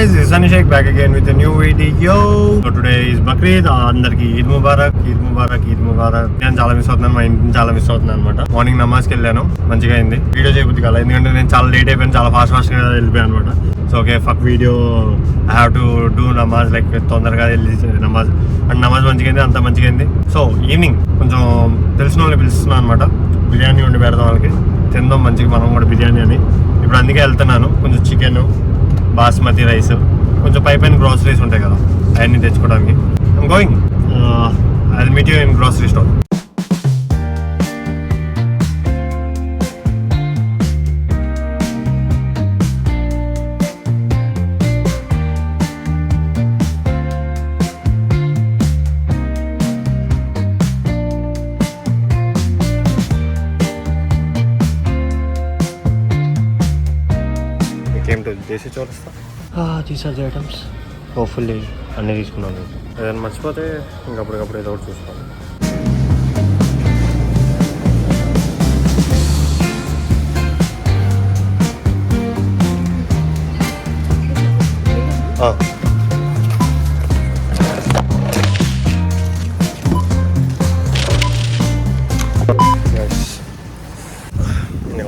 guys, this is Sunny Sheikh back again with a new video. So today is Bakrid. అందరికి ఈద్ ముబారక్. నేను చాలా miss అవుతున్నాను, మా ఇంటిని చాలా మిస్ అవుతున్నాను అనమాట. మార్నింగ్ నమాజ్కి వెళ్ళాను, మంచిగా అయింది. వీడియో చేయబుద్ది కాలేదు ఎందుకంటే నేను చాలా లేట్ అయిపోయాను, చాలా ఫాస్ట్ గా వెళ్ళిపోయాను అనమాట. So okay, fuck video, I have to do namaz, like తొందరగా వెళ్ళి నమాజ్ అండ్ నమాజ్ మంచిగా అయింది, అంతా మంచిగా అయింది. సో ఈవినింగ్ కొంచెం తెలిసిన వాళ్ళని పిలుస్తున్నాను అనమాట, బిర్యానీ వండి పెడదాం వాళ్ళకి, తిందాం మంచిగా మనం కూడా బిర్యానీ అని. ఇప్పుడు అందుకే వెళ్తున్నాను, కొంచెం చికెన్, బాస్మతి రైస్, కొంచెం పైన గ్రోసరీస్ ఉంటాయి కదా అవన్నీ తెచ్చుకోవడానికి. I'm going, I will meet you in grocery store. Desi Chowrasta, these are the items. Hopefully అన్నీ తీసుకున్నాను. ఏదైనా మర్చిపోతే ఇంకప్పటికప్పుడు ఏదో ఒకటి చూసుకోవాలి.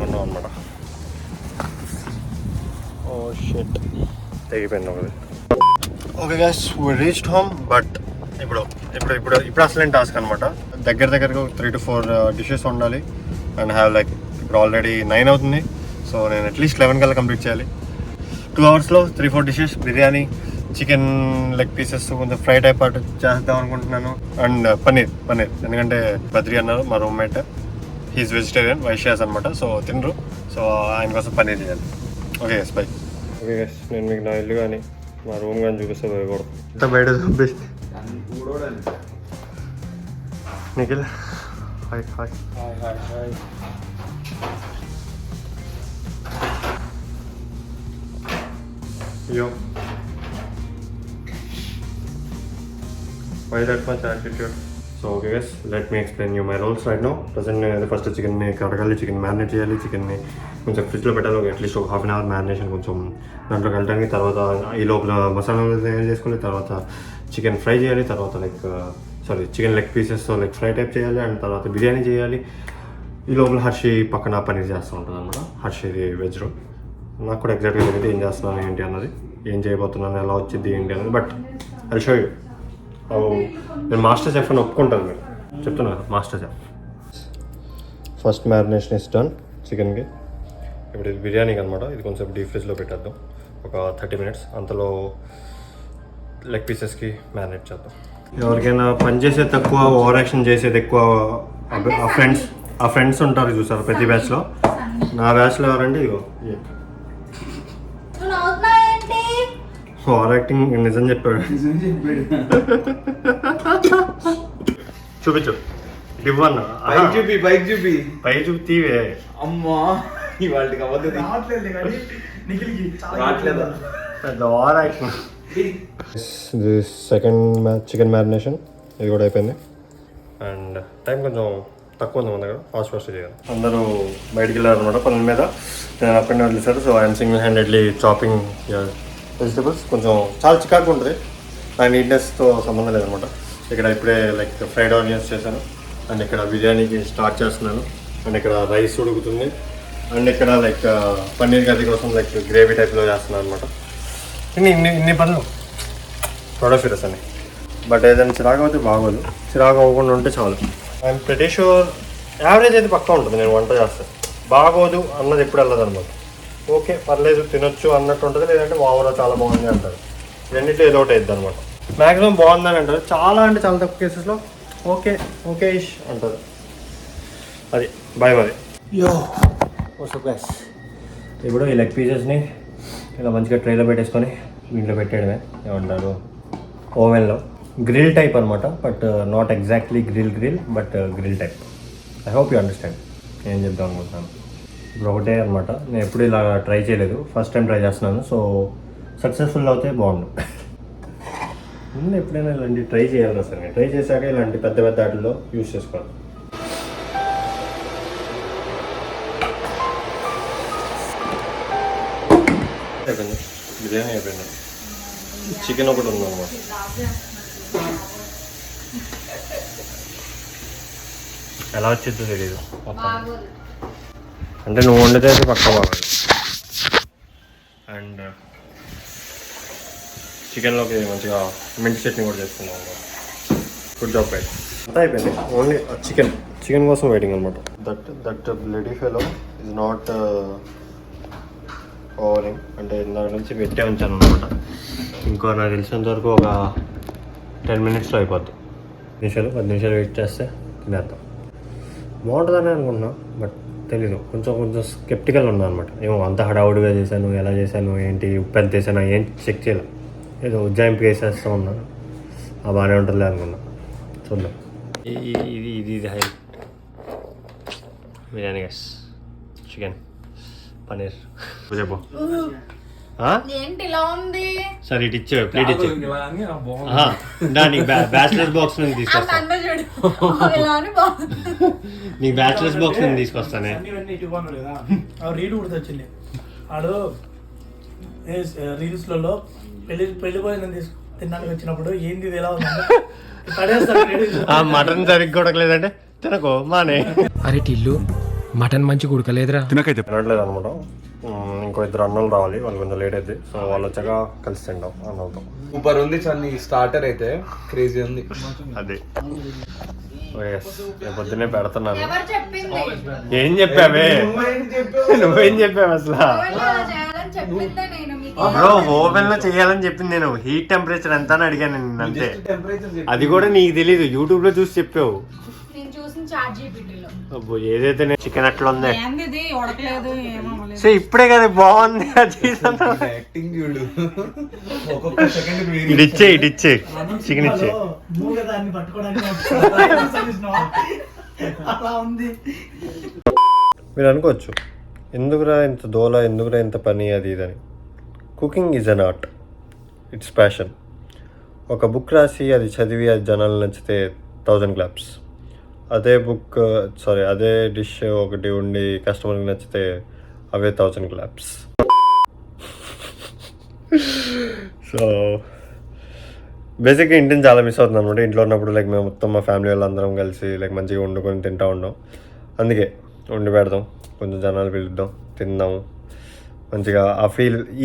ఉన్నాం అనమాట. తెగిపోయింది ఒకటి. Okay guys, we reached home. But ఇప్పుడు అసలేం టాస్క్ అనమాట. దగ్గరగా 3 to 4 డిషెస్ వండాలి అండ్ హ్యావ్ లైక్ ఇప్పుడు ఆల్రెడీ 9 అవుతుంది. సో నేను అట్లీస్ట్ 11 కల్లా కంప్లీట్ చేయాలి. 2 అవర్స్లో 3-4 dishes, biryani, chicken leg pieces, కొంచెం ఫ్రై టైప్ పాటు చేద్దాం అనుకుంటున్నాను. అండ్ పన్నీర్ ఎందుకంటే బద్రి అన్నారు మా రూమ్మేట్, హీస్ వెజిటేరియన్, వైశ్యాస్ అనమాట. సో తినరు, సో ఆయన కోసం పన్నీర్ చేయాలి. Okay guys, by. Okay guys, నేను మీకు నా ఇల్లు కానీ మా రూమ్ కానీ చూపిస్తే పోయకూడదు, ఇంత బయట చూపిస్తే. Nikhil hi. Yo, why that much attitude? So okay guys, let me explain you my roles right now. Present first chicken ni కడగాలి, చికెన్ మ్యారినేట్ చేయాలి, చికెన్ని కొంచెం ఫ్రిడ్జ్లో పెట్టాలి, అట్లీస్ట్ ఒక 1/2 hour మ్యారినేషన్ కొంచెం దాంట్లో కలటానికి. తర్వాత ఈ లోపల మసాలా తయారు చేసుకుని, తర్వాత చికెన్ ఫ్రై చేయాలి, తర్వాత chicken leg pieces leg fry type చేయాలి, అండ్ తర్వాత బిర్యానీ చేయాలి. ఈ లోపల హర్షి పక్కన పన్నీర్ చేస్తూ ఉంటుంది అనమాట. హర్షిది వెజ్ రోల్. నాకు కూడా ఎగ్జాక్ట్గా తెలియదు ఏం చేస్తున్నాను ఏంటి అన్నది, ఏం చేయబోతున్నాను, ఎలా వచ్చింది ఏంటి అన్నది. But I show you. నేను మాస్టర్ చెఫ్ అని ఒప్పుకుంటాను, మీరు చెప్తున్నారు master chef. First marination is done చికెన్కి. ఇప్పుడు ఇది బిర్యానీకి అనమాట. ఇది కొంచెం డీప్ ఫ్రిడ్జ్లో పెట్టేద్దాం ఒక 30 minutes. అంతలో లెగ్ పీసెస్కి మ్యారినేట్ చేద్దాం. ఎవరికైనా పని చేసేది తక్కువ, ఓవర్ యాక్షన్ చేసేది ఎక్కువ, ఆ ఫ్రెండ్స్ ఉంటారు చూసారు ప్రతి బ్యాచ్లో. నా బ్యాచ్లో ఎవరండి, ఇగో ఓవర్ యాక్టింగ్. నిజం చెప్పాడు. చూపించు, ఇవ్వన్నా పై చూపివే. అమ్మా over action. Second chicken marination ఇది కూడా అయిపోయింది. అండ్ టైం కొంచెం తక్కువ ఉంది మన దగ్గర, ఫాస్ట్ చేయాలి. అందరూ బయటికి వెళ్ళారు అనమాట పనుల మీద. నేను అక్కడనే వదిలేశారు. So I'm single handedly chopping vegetables. కొంచెం చాలా చికాకు ఉంటుంది, నా నీట్నెస్తో సంబంధం లేదనమాట. ఇక్కడ ఇప్పుడే లైక్ ఫ్రైడ్ ఆనియన్స్ చేశాను, అండ్ ఇక్కడ బిర్యానీకి స్టార్ట్ చేస్తున్నాను, అండ్ ఇక్కడ రైస్ ఉడుకుతుంది, అండ్ ఇక్కడ లైక్ పన్నీర్ కర్రీ కోసం లైక్ గ్రేవీ టైప్లో చేస్తున్నాను అనమాట. ఇన్ని పనులు ప్రొడక్ట్స్ అన్ని. బట్ ఏదైనా చిరాకు అయితే బాగోదు, చిరాకు అవ్వకుండా ఉంటే చాలు. ఐఎమ్ ప్రెటీ షూర్ యావరేజ్ అయితే పక్కా ఉంటుంది. నేను వంట చేస్తాను, బాగోదు అన్నది ఎప్పుడు వెళ్ళదు అనమాట. ఓకే పర్లేదు తినొచ్చు అన్నట్టు ఉంటుంది, లేదంటే ఓవరా చాలా బాగుంది అంటారు. రెండింటిలో ఏదో ఒకటి అవుతుంది అనమాట. మ్యాక్సిమం బాగుందని అంటారు, చాలా అంటే చాలా తక్కువ కేసెస్లో ఓకే ఇష్ అంటారు. అది బాయ్ మరి. ప్లస్ ఇప్పుడు ఈ లెగ్ పీసెస్ని ఇలా మంచిగా ట్రైలో పెట్టేసుకొని ఇంట్లో పెట్టేయడమే. ఏమంటారు, ఓవెన్లో గ్రిల్ టైప్ అనమాట. But not exactly grill but grill type. I hope you understand ఏం చెప్దాం అనుకుంటున్నాను. ఇప్పుడు ఒకటే అనమాట, నేను ఎప్పుడు ఇలా ట్రై చేయలేదు, ఫస్ట్ టైం ట్రై చేస్తున్నాను. సో సక్సెస్ఫుల్ అవుతే బాగుండు. ఎప్పుడైనా ఇలాంటి ట్రై చేయాలి అసలు. నేను ట్రై చేశాక ఇలాంటి పెద్ద వాటిల్లో యూజ్ చేసుకోవాలి. అయిపోయింది, బిర్యానీ అయిపోయింది. చికెన్ ఒకటి ఉందన్నమాట. ఎలా వచ్చిందో తెలీదు అంటే నువ్వు వండితే అయితే పక్క బాగా. అండ్ చికెన్లోకి మంచిగా మింట్ చట్నీ కూడా చేసుకున్నాం అన్నమాట. Good job guys. అంతా అయిపోయింది. ఓన్లీ చికెన్ కోసం వెయిటింగ్ అనమాట. That bloody fellow is not hovering అంటే ఇందాక నుంచి పెట్టే ఉంచాను అనమాట. ఇంకో నాకు తెలిసినంత వరకు ఒక 10 minutesలో అయిపోద్ది. 10 నిమిషాలు వెయిట్ చేస్తే తినేద్దాం. బాగుంటుందని అనుకుంటున్నా బట్ తెలీదు. కొంచెం స్కెప్టికల్ ఉన్నా అనమాట. ఏమో అంత హడావుడిగా చేశాను, ఎలా చేశాను, ఏంటి ఉప్పు ఎంత వేసాను ఏం చెక్ చేయలేదు. ఏదో ఉజ్జాయింపు వేసేస్తూ ఉన్నా. బాగానే ఉంటుందిలే అనుకున్నా. చూద్దాం. ఇది highlight biryani guys. Chicken paneer చెప్పు. సరే ఇటు ఇచ్చే ప్లేట్ ఇచ్చే. నీకు బ్యాచిలర్స్ బాక్స్ నుంచి తీసుకొస్తా. నీకు బ్యాచిలర్స్ బాక్స్ నుంచి తీసుకొస్తానే. రీడ్ గుర్తొచ్చింది. ఆడు రీల్స్లలో పెళ్లి భోజనం తినడానికి వచ్చినప్పుడు ఏంది ఎలా ఉంది మటన్ సరిగ్గా ఉడకలేదంటే తినకో మానే. అరే టిల్లు మటన్ మంచి ఉడకలేదురా. తినకైతే తినట్లేదు అనమాట. ఇంకో 2 అన్నలు రావాలి, వాళ్ళు కొంచెం లేట్ అయితే. సో వాళ్ళు వచ్చాక కలిసి తింటాం అన్నలతో. సూపర్ ఉంది చన్ని. స్టార్టర్ అయితే క్రేజీ ఉంది. అదే పొద్దున్నే పెడుతున్నాను. ఏం చెప్పావే? నువ్వేం చెప్పావు అసలు? బ్రో ఓవెన్ లో చేయాలని చెప్పింది నేను. హీట్ టెంపరేచర్ ఎంత అని అడిగాను నేను అంతే. అది కూడా నీకు తెలీదు, యూట్యూబ్ లో చూసి చెప్పావు. అబ్బో ఏదైతే చికెన్ అట్లా ఉంది. సో ఇప్పుడే కదా బాగుంది. ఇడిచ్చే చికెన్ ఇచ్చే. మీరు అనుకోవచ్చు ఎందుకురా ఇంత దోల, ఎందుకురా ఇంత పని, అది ఇదని. Cooking is an art, it's passion. ఒక బుక్ రాసి అది చదివి అది జనాలు నచ్చితే 1000 claps. అదే డిష్ ఒకటి ఉండి కస్టమర్కి నచ్చితే అవే 1000 claps. సో బేసిక్గా ఇంటిని చాలా మిస్ అవుతుంది అనమాట. ఇంట్లో ఉన్నప్పుడు మేము మొత్తం మా ఫ్యామిలీ వాళ్ళందరం కలిసి మంచిగా వండుకొని తింటూ ఉన్నాం. అందుకే వండి పెడదాం, కొంచెం జనాలు పిలుద్దాం, తిందాము మంచిగా. ఆ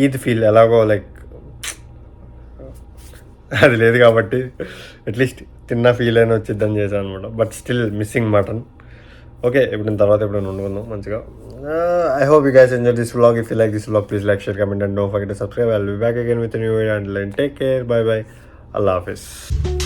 ఈద్ ఫీల్ ఎలాగో అది లేదు కాబట్టి అట్లీస్ట్ తిన్న ఫీల్ అయినా వచ్చిద్దని చేశాను అనమాట. But still missing mutton. Okay, ఎప్పుడైనా వండుకుందాం మంచిగా. I hope you guys enjoyed this vlog. If you like this vlog, please like, share, comment and don't forget to subscribe. I'll be back again with a new video. Until then, take care. Bye bye. Allah Hafiz.